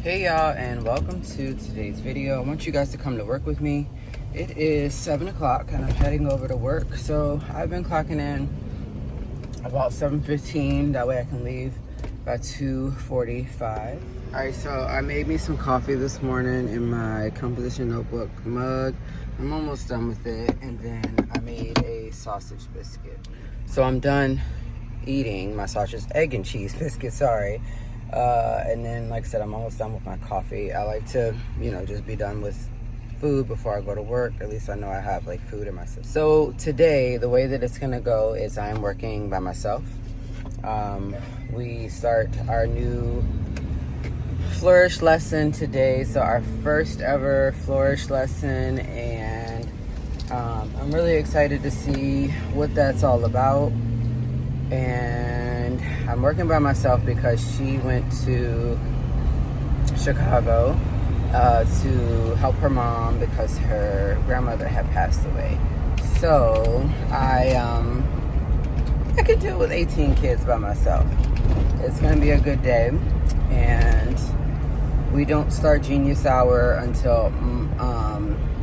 Hey y'all, and welcome to today's video. I want you guys to come to work with me. It is 7 o'clock and I'm heading over to work. So I've been clocking in about 7:15. That way I can leave by 2:45. All right, so I made me some coffee this morning in my composition notebook mug. I'm almost done with it. And then I made a sausage biscuit. So I'm done eating my sausage, egg and cheese biscuit, sorry. And then, like I said, I'm almost done with my coffee. I like to, just be done with food before I go to work. At least I know I have like food in my system. So today, the way that it's gonna go is I'm working by myself. We start our new Flourish lesson today. So our first ever Flourish lesson, and I'm really excited to see what that's all about. And I'm working by myself because she went to Chicago to help her mom because her grandmother had passed away. So I could do it with 18 kids by myself. It's gonna be a good day, and we don't start Genius Hour until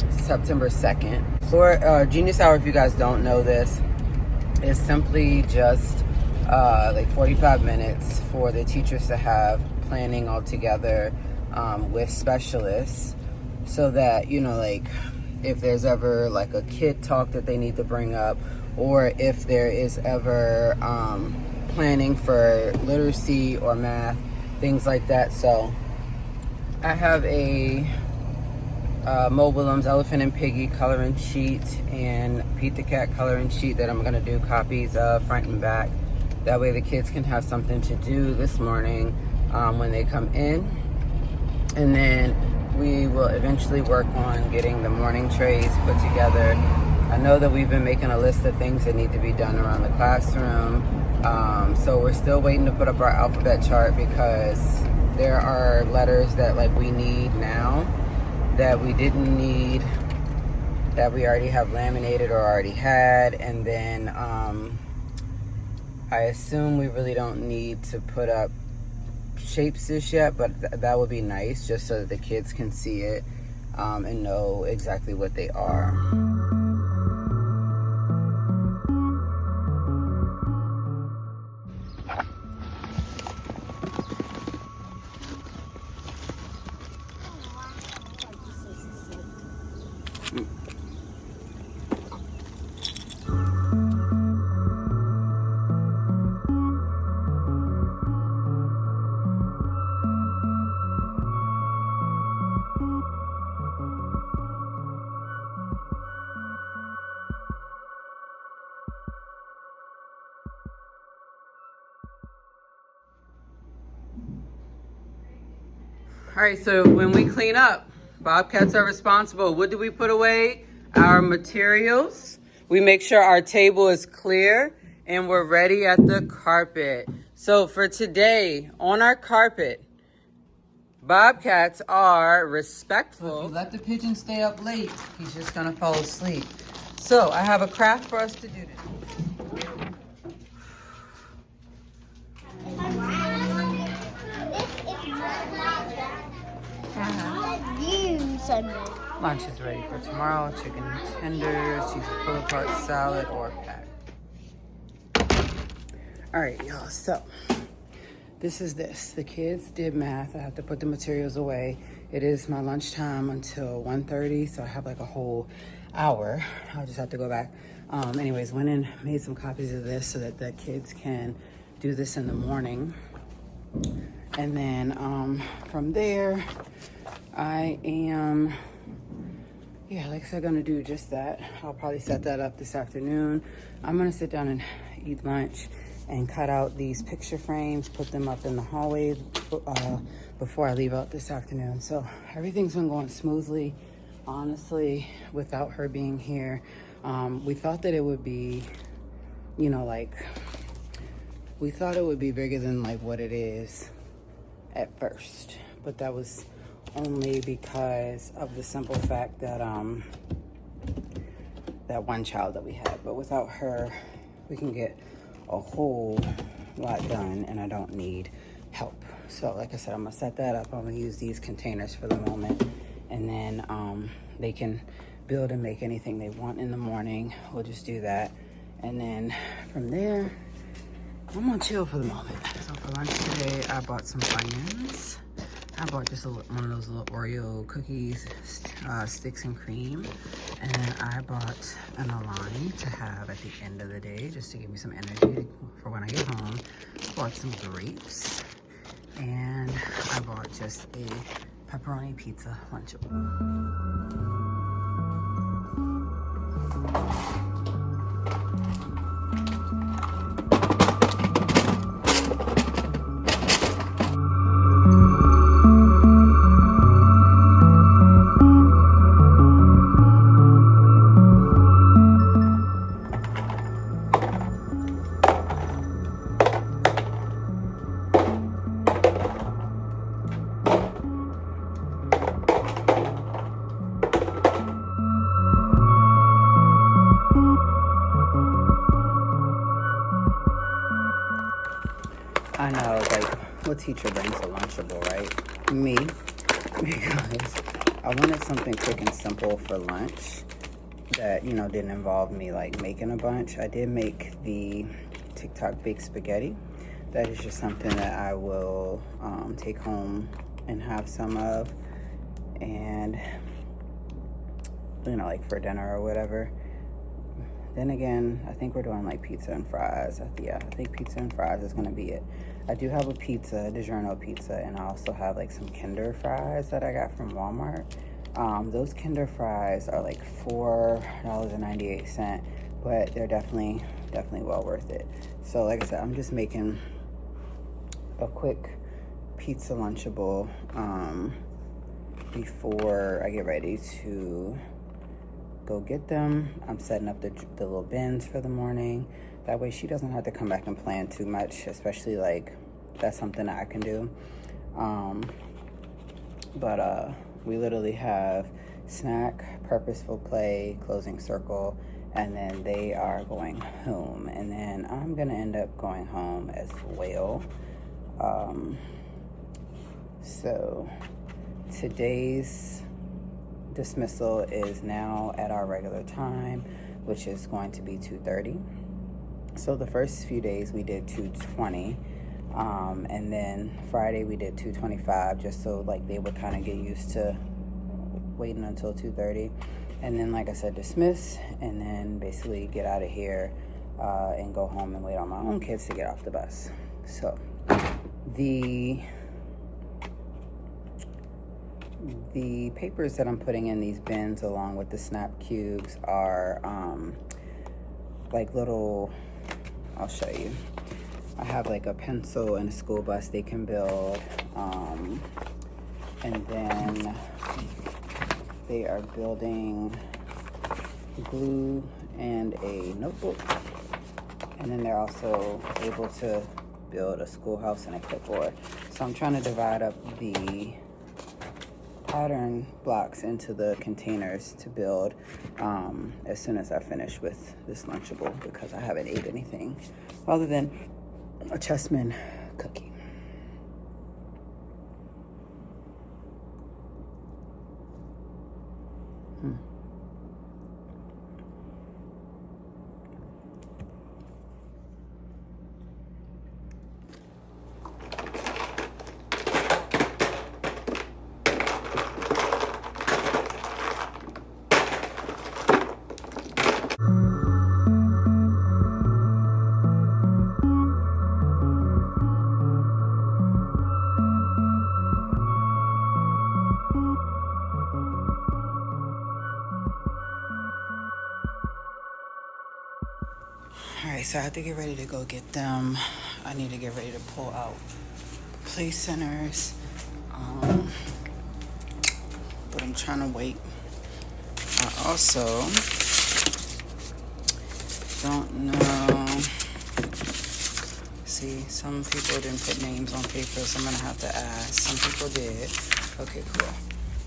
September 2nd. Genius Hour, if you guys don't know this, is simply just like 45 minutes for the teachers to have planning all together with specialists, so that like if there's ever like a kid talk that they need to bring up, or if there is ever planning for literacy or math, things like that. So I have a Mobilum's Elephant and Piggy coloring sheet and Pete the Cat coloring sheet that I'm going to do copies of front and back. That way the kids can have something to do this morning when they come in. And then we will eventually work on getting the morning trays put together. I know that we've been making a list of things that need to be done around the classroom. So we're still waiting to put up our alphabet chart because there are letters that we need now that we didn't need, that we already have laminated or already had. And then I assume we really don't need to put up shapes just yet, but that would be nice, just so that the kids can see it and know exactly what they are. All right, so when we clean up, Bobcats are responsible. What do we put away? Our materials. We make sure our table is clear and we're ready at the carpet. So for today, on our carpet, Bobcats are respectful. If you let the pigeon stay up late, he's just gonna fall asleep. So I have a craft for us to do today. Lunch is ready for tomorrow. Chicken tenders, cheesy pull-apart salad, or pack. All right, y'all, so this is this. The kids did math. I have to put the materials away. It is my lunchtime until 1:30, so I have like a whole hour. I'll just have to go back. Anyways, went in, made some copies of this so that the kids can do this in the morning. And then from there, I am, like I said, gonna do just that. I'll probably set that up this afternoon. I'm gonna sit down and eat lunch and cut out these picture frames, put them up in the hallway before I leave out this afternoon. So everything's been going smoothly, honestly, without her being here. We thought that it would be, we thought it would be bigger than what it is at first, but that was only because of the simple fact that that one child that we had. But without her, we can get a whole lot done, and I don't need help. So like I said, I'm gonna set that up. I'm gonna use these containers for the moment, and then they can build and make anything they want in the morning. We'll just do that, and then from there I'm gonna chill for the moment. So for lunch today, I bought some Funyuns. I bought just one of those little Oreo cookies, sticks and cream, and then I bought an Align to have at the end of the day, just to give me some energy for when I get home. I bought some grapes, and I bought just a pepperoni pizza Lunchable. I know, like, what teacher brings a Lunchable, right? Me, because I wanted something quick and simple for lunch that, you know, didn't involve me, like, making a bunch. I did make the TikTok baked spaghetti. That is just something that I will take home and have some of, and, you know, like, for dinner or whatever. Then again, I think we're doing like pizza and fries. Yeah, I think pizza and fries is gonna be it. I do have a pizza, a DiGiorno pizza, and I also have like some Kinder fries that I got from Walmart. Those Kinder fries are like $4.98, but they're definitely well worth it. So like I said, I'm just making a quick pizza Lunchable before I get ready to go get them. I'm setting up the little bins for the morning. That way she doesn't have to come back and plan too much, especially like that's something that I can do. But we literally have snack, purposeful play, closing circle, and then they are going home. And then I'm gonna end up going home as well. So today's dismissal is now at our regular time, which is going to be 2:30. So the first few days we did 2:20, and then Friday we did 2:25, just so like they would kind of get used to waiting until 2:30, and then like I said, dismiss, and then basically get out of here and go home and wait on my own kids to get off the bus. So the papers that I'm putting in these bins along with the snap cubes are like little, I'll show you. I have like a pencil and a school bus they can build, and then they are building glue and a notebook, and then they're also able to build a schoolhouse and a clipboard. So I'm trying to divide up the pattern blocks into the containers to build as soon as I finish with this Lunchable, because I haven't ate anything other than a Chessman cookie. Alright, so I have to get ready to go get them. I need to get ready to pull out play centers. But I'm trying to wait. I also don't know. See, some people didn't put names on paper, so I'm gonna have to ask. Some people did. Okay, cool.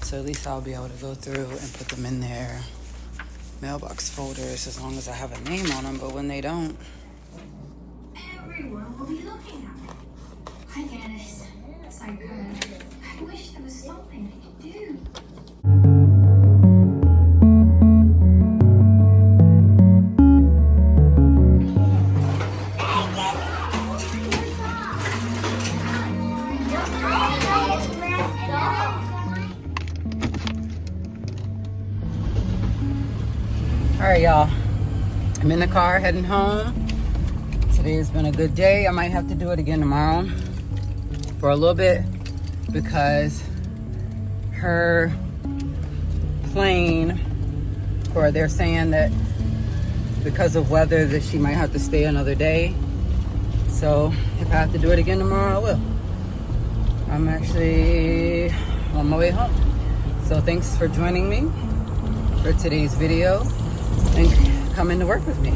So at least I'll be able to go through and put them in their mailbox folders as long as I have a name on them, but when they don't, everyone will be looking at me. Hi, Candace. so good. I wish there was something they could do. All right, y'all. I'm in the car heading home. Today has been a good day. I might have to do it again tomorrow for a little bit because her plane, or they're saying that because of weather that she might have to stay another day. So if I have to do it again tomorrow, I will. I'm actually on my way home. So thanks for joining me for today's video and coming to work with me.